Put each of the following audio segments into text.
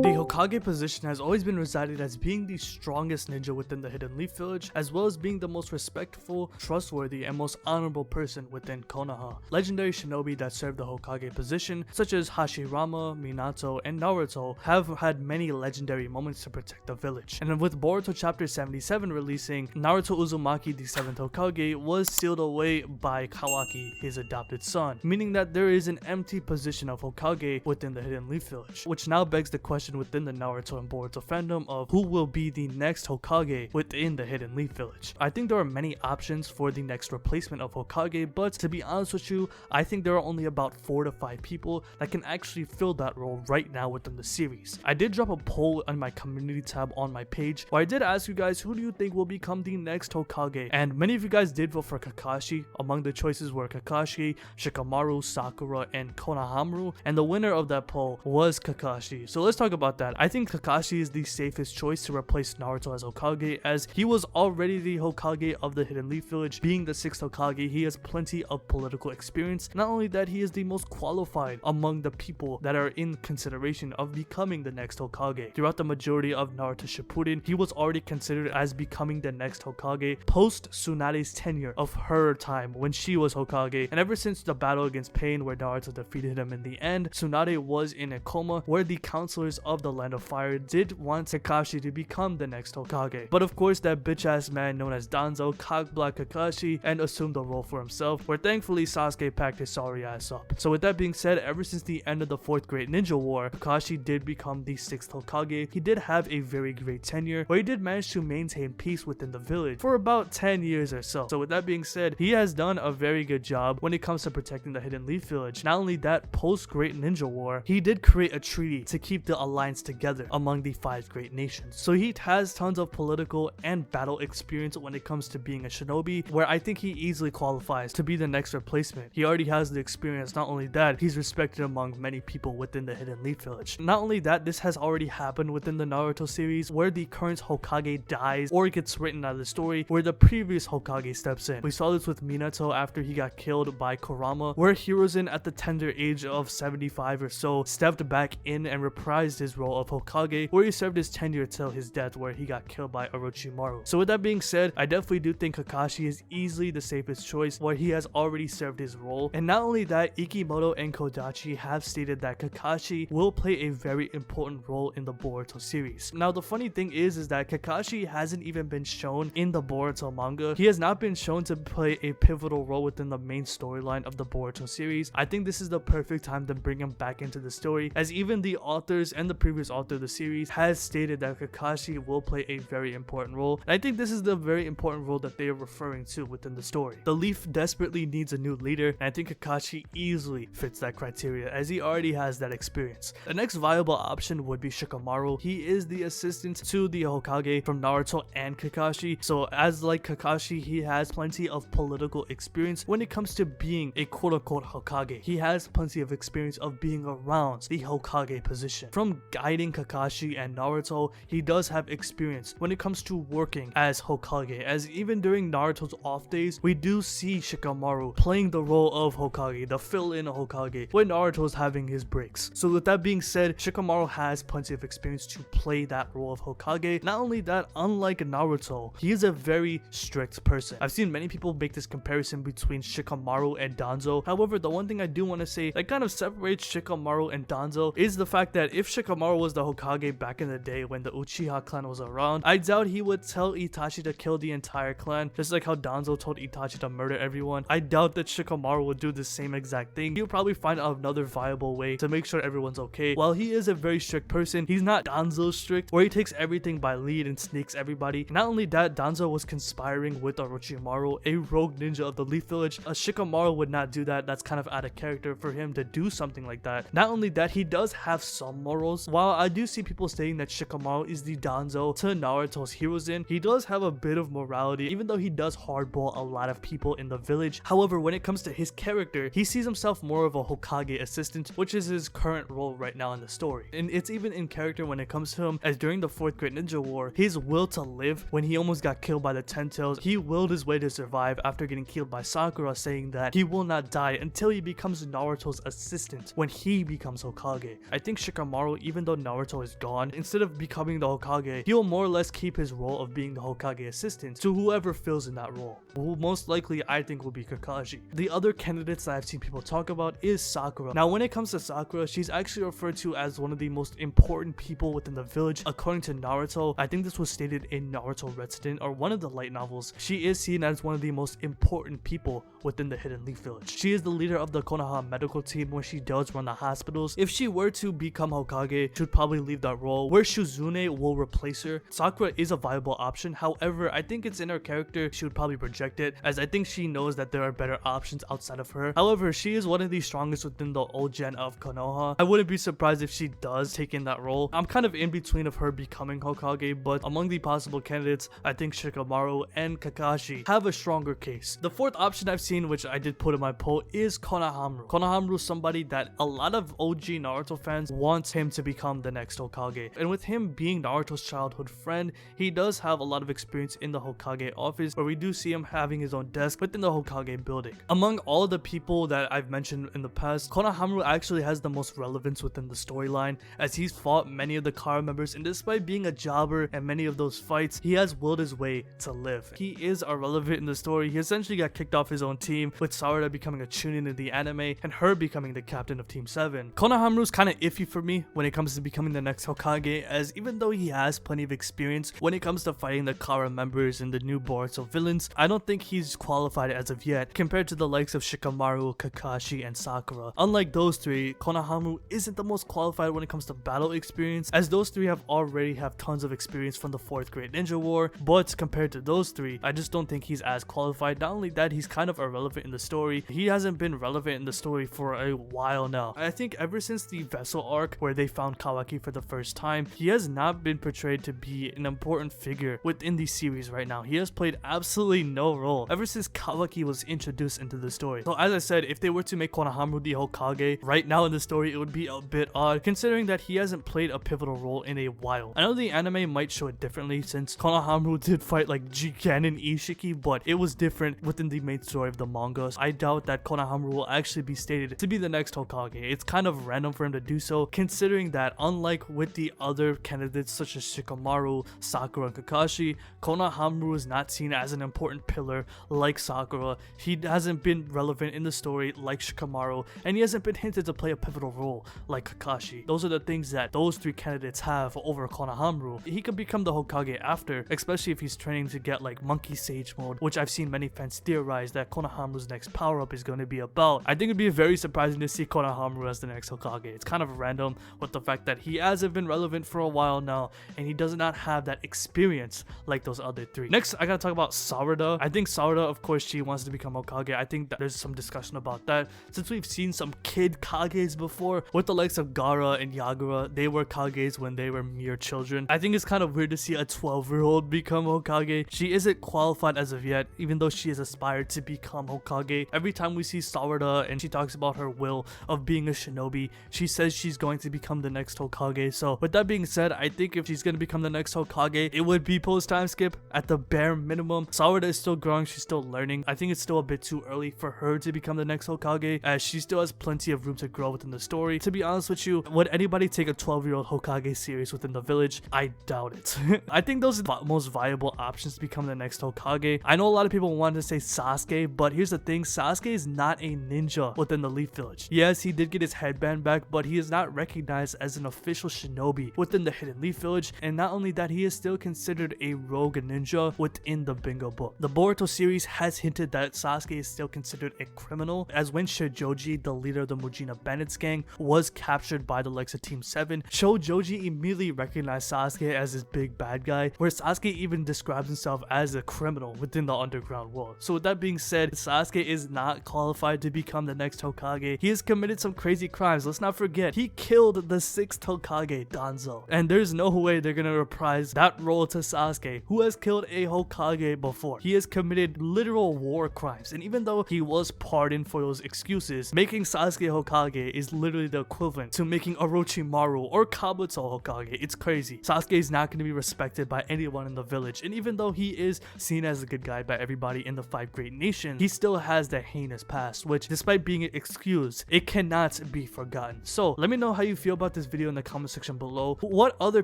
The Hokage position has always been resided as being the strongest ninja within the Hidden Leaf Village, as well as being the most respectful, trustworthy, and most honorable person within Konoha. Legendary shinobi that serve the Hokage position, such as Hashirama, Minato, and Naruto, have had many legendary moments to protect the village. And with Boruto chapter 77 releasing, Naruto Uzumaki, the 7th Hokage, was sealed away by Kawaki, his adopted son, meaning that there is an empty position of Hokage within the Hidden Leaf Village, which now begs the question within the Naruto and Boruto fandom of who will be the next Hokage within the Hidden Leaf Village. I think there are many options for the next replacement of Hokage, but to be honest with you, I think there are only about 4 to 5 people that can actually fill that role right now within the series. I did drop a poll on my community tab on my page where I did ask you guys, who do you think will become the next Hokage? And many of you guys did vote for Kakashi. Among the choices were Kakashi, Shikamaru, Sakura, and Konohamaru, and the winner of that poll was Kakashi. So let's talk about that. I think Kakashi is the safest choice to replace Naruto as Hokage, as he was already the Hokage of the Hidden Leaf Village. Being the 6th Hokage, he has plenty of political experience. Not only that, he is the most qualified among the people that are in consideration of becoming the next Hokage. Throughout the majority of Naruto Shippuden, he was already considered as becoming the next Hokage post Tsunade's tenure of her time when she was Hokage, and ever since the battle against Pain where Naruto defeated him in the end, Tsunade was in a coma where the counselors of the Land of Fire did want Kakashi to become the next Hokage. But of course, that bitch ass man known as Danzo cockblocked Kakashi and assumed the role for himself, where thankfully Sasuke packed his sorry ass up. So with that being said, ever since the end of the 4th Great Ninja War, Kakashi did become the 6th Hokage. He did have a very great tenure where he did manage to maintain peace within the village for about 10 years or so. So with that being said, he has done a very good job when it comes to protecting the Hidden Leaf Village. Not only that, post Great Ninja War, he did create a treaty to keep the alliance together among the 5 great nations. So he has tons of political and battle experience when it comes to being a shinobi, where I think he easily qualifies to be the next replacement. He already has the experience. Not only that, he's respected among many people within the Hidden Leaf Village. Not only that, this has already happened within the Naruto series where the current Hokage dies or gets written out of the story where the previous Hokage steps in. We saw this with Minato after he got killed by Kurama, where Hiruzen at the tender age of 75 or so stepped back in and reprised his role of Hokage, where he served his tenure till his death where he got killed by Orochimaru. So with that being said, I definitely do think Kakashi is easily the safest choice where he has already served his role. And not only that, Ikimoto and Kodachi have stated that Kakashi will play a very important role in the Boruto series. Now the funny thing is that Kakashi hasn't even been shown in the Boruto manga. He has not been shown to play a pivotal role within the main storyline of the Boruto series. I think this is the perfect time to bring him back into the story, as even the authors and the previous author of the series has stated that Kakashi will play a very important role. And I think this is the very important role that they are referring to within the story. The Leaf desperately needs a new leader, and I think Kakashi easily fits that criteria as he already has that experience. The next viable option would be Shikamaru. He is the assistant to the Hokage from Naruto and Kakashi, so as like Kakashi, he has plenty of political experience when it comes to being a quote-unquote Hokage. He has plenty of experience of being around the Hokage position. From guiding Kakashi and Naruto, he does have experience when it comes to working as Hokage, as even during Naruto's off days, we do see Shikamaru playing the role of Hokage, the fill-in Hokage, when Naruto's having his breaks. So with that being said, Shikamaru has plenty of experience to play that role of Hokage. Not only that, unlike Naruto, he is a very strict person. I've seen many people make this comparison between Shikamaru and Danzo. However, the one thing I do want to say that kind of separates Shikamaru and Danzo is the fact that if Shikamaru was the Hokage back in the day when the Uchiha clan was around, I doubt he would tell Itachi to kill the entire clan, just like how Danzo told Itachi to murder everyone. I doubt that Shikamaru would do the same exact thing. He'll probably find another viable way to make sure everyone's okay. While he is a very strict person, he's not Danzo strict, where he takes everything by lead and sneaks everybody. Not only that, Danzo was conspiring with Orochimaru, a rogue ninja of the Leaf Village. Shikamaru would not do that. That's kind of out of character for him to do something like that. Not only that, he does have some morals. While I do see people saying that Shikamaru is the Danzo to Naruto's Hiruzen, he does have a bit of morality, even though he does hardball a lot of people in the village. However, when it comes to his character, he sees himself more of a Hokage assistant, which is his current role right now in the story. And it's even in character when it comes to him, as during the 4th Great Ninja War, his will to live when he almost got killed by the Ten Tails, he willed his way to survive after getting killed by Sakura, saying that he will not die until he becomes Naruto's assistant when he becomes Hokage. I think Shikamaru, even even though Naruto is gone, instead of becoming the Hokage, he'll more or less keep his role of being the Hokage assistant to whoever fills in that role, who most likely I think will be Kakashi. The other candidates that I've seen people talk about is Sakura. Now when it comes to Sakura, she's actually referred to as one of the most important people within the village according to Naruto. I think this was stated in Naruto Resident or one of the light novels. She is seen as one of the most important people within the Hidden Leaf Village. She is the leader of the Konoha medical team where she does run the hospitals. If she were to become Hokage, she would probably leave that role where Shizune will replace her. Sakura is a viable option, however I think it's in her character she would probably reject it, as I think she knows that there are better options outside of her. However, she is one of the strongest within the old gen of Konoha. I wouldn't be surprised if she does take in that role. I'm kind of in between of her becoming Hokage, but among the possible candidates, I think Shikamaru and Kakashi have a stronger case. The fourth option I've seen, which I did put in my poll, is Konohamaru. Konohamaru is somebody that a lot of OG Naruto fans want him to become the next Hokage, and with him being Naruto's childhood friend, he does have a lot of experience in the Hokage office, where we do see him having his own desk within the Hokage building. Among all the people that I've mentioned in the past, Konohamaru actually has the most relevance within the storyline, as he's fought many of the Kara members, and despite being a jobber in many of those fights, he has willed his way to live. He is irrelevant in the story. He essentially got kicked off his own team, with Sakura becoming a chunin in the anime and her becoming the captain of Team 7. Konohamaru's kind of iffy for me when it comes to becoming the next Hokage, as even though he has plenty of experience when it comes to fighting the Kara members and the new Boruto villains, I don't think he's qualified as of yet compared to the likes of Shikamaru, Kakashi, and Sakura. Unlike those three, Konohamaru isn't the most qualified when it comes to battle experience, as those three already have tons of experience from the 4th Great Ninja War, but compared to those three, I just don't think he's as qualified. Not only that, he's kind of irrelevant in the story. He hasn't been relevant in the story for a while now. I think ever since the Vessel arc where they found Kawaki for the first time, he has not been portrayed to be an important figure within the series right now. He has played absolutely no role ever since Kawaki was introduced into the story. So as I said, if they were to make Konohamaru the Hokage right now in the story, it would be a bit odd considering that he hasn't played a pivotal role in a while. I know the anime might show it differently since Konohamaru did fight like Jiken and Ishiki, but it was different within the main story of the manga. So I doubt that Konohamaru will actually be stated to be the next Hokage. It's kind of random for him to do so, considering that unlike with the other candidates such as Shikamaru, Sakura, and Kakashi, Konohamaru is not seen as an important pillar like Sakura. He hasn't been relevant in the story like Shikamaru, and he hasn't been hinted to play a pivotal role like Kakashi. Those are the things that those three candidates have over Konohamaru. He could become the Hokage after, especially if he's training to get like Monkey Sage mode, which I've seen many fans theorize that Konohamaru's next power-up is going to be about. I think it'd be very surprising to see Konohamaru as the next Hokage. It's kind of random with the fact that he hasn't been relevant for a while now, and he does not have that experience like those other three. Next, I gotta talk about Sakura. I think Sakura, of course, she wants to become Hokage. I think that there's some discussion about that, since we've seen some kid Kages before with the likes of Gaara and Yagura. They were Kages when they were mere children. I think it's kind of weird to see a 12-year-old become Hokage. She isn't qualified as of yet, even though she has aspired to become Hokage. Every time we see Sakura and she talks about her will of being a shinobi, she says she's going to become the next Hokage. So with that being said, I think if she's going to become the next Hokage, it would be post time skip at the bare minimum. Sakura is still growing, she's still learning. I think it's still a bit too early for her to become the next Hokage, as she still has plenty of room to grow within the story. To be honest with you, would anybody take a 12-year-old Hokage serious within the village? I doubt it. I think those are the most viable options to become the next Hokage. I know a lot of people want to say Sasuke, but here's the thing, Sasuke is not a ninja within the Leaf Village. Yes, he did get his headband back, but he is not recognized as an official shinobi within the Hidden Leaf Village, and not only that, he is still considered a rogue ninja within the Bingo book. The Boruto series has hinted that Sasuke is still considered a criminal, as when Shojoji, the leader of the Mujina Bandits gang, was captured by the likes of Team 7, Shojoji immediately recognized Sasuke as his big bad guy, where Sasuke even describes himself as a criminal within the underground world. So with that being said, Sasuke is not qualified to become the next Hokage. He has committed some crazy crimes. Let's not forget, he killed the 6th Hokage, Danzo, and there's no way they're gonna reprise that role to Sasuke, who has killed a Hokage before. He has committed literal war crimes, and even though he was pardoned for those excuses, making Sasuke Hokage is literally the equivalent to making Orochimaru or Kabuto Hokage. It's crazy. Sasuke is not going to be respected by anyone in the village, and even though he is seen as a good guy by everybody in the 5 Great Nations, he still has that heinous past, which despite being excused, it cannot be forgotten. So let me know how you feel about this video in the comment section below. What other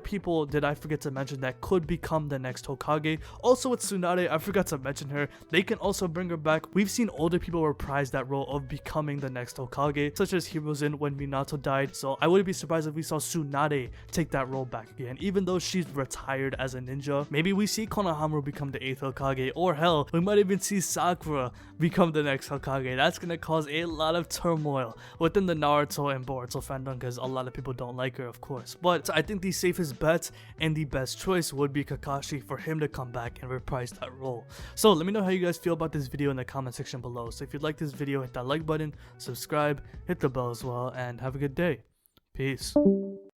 people did I forget to mention that could become the next Hokage? Also with Tsunade, I forgot to mention her. They can also bring her back. We've seen older people reprise that role of becoming the next Hokage, such as Hiruzen when Minato died. So I wouldn't be surprised if we saw Tsunade take that role back again, even though she's retired as a ninja. Maybe we see Konohamaru become the 8th Hokage, or hell, we might even see Sakura become the next Hokage. That's gonna cause a lot of turmoil within the Naruto and Boruto fandom because a lot of people don't like her, of course. But I think the safest bet and the best choice would be Kakashi for him to come back and reprise that role. So let me know how you guys feel about this video in the comment section below. So if you like this video, hit that like button, subscribe, hit the bell as well, and have a good day. Peace.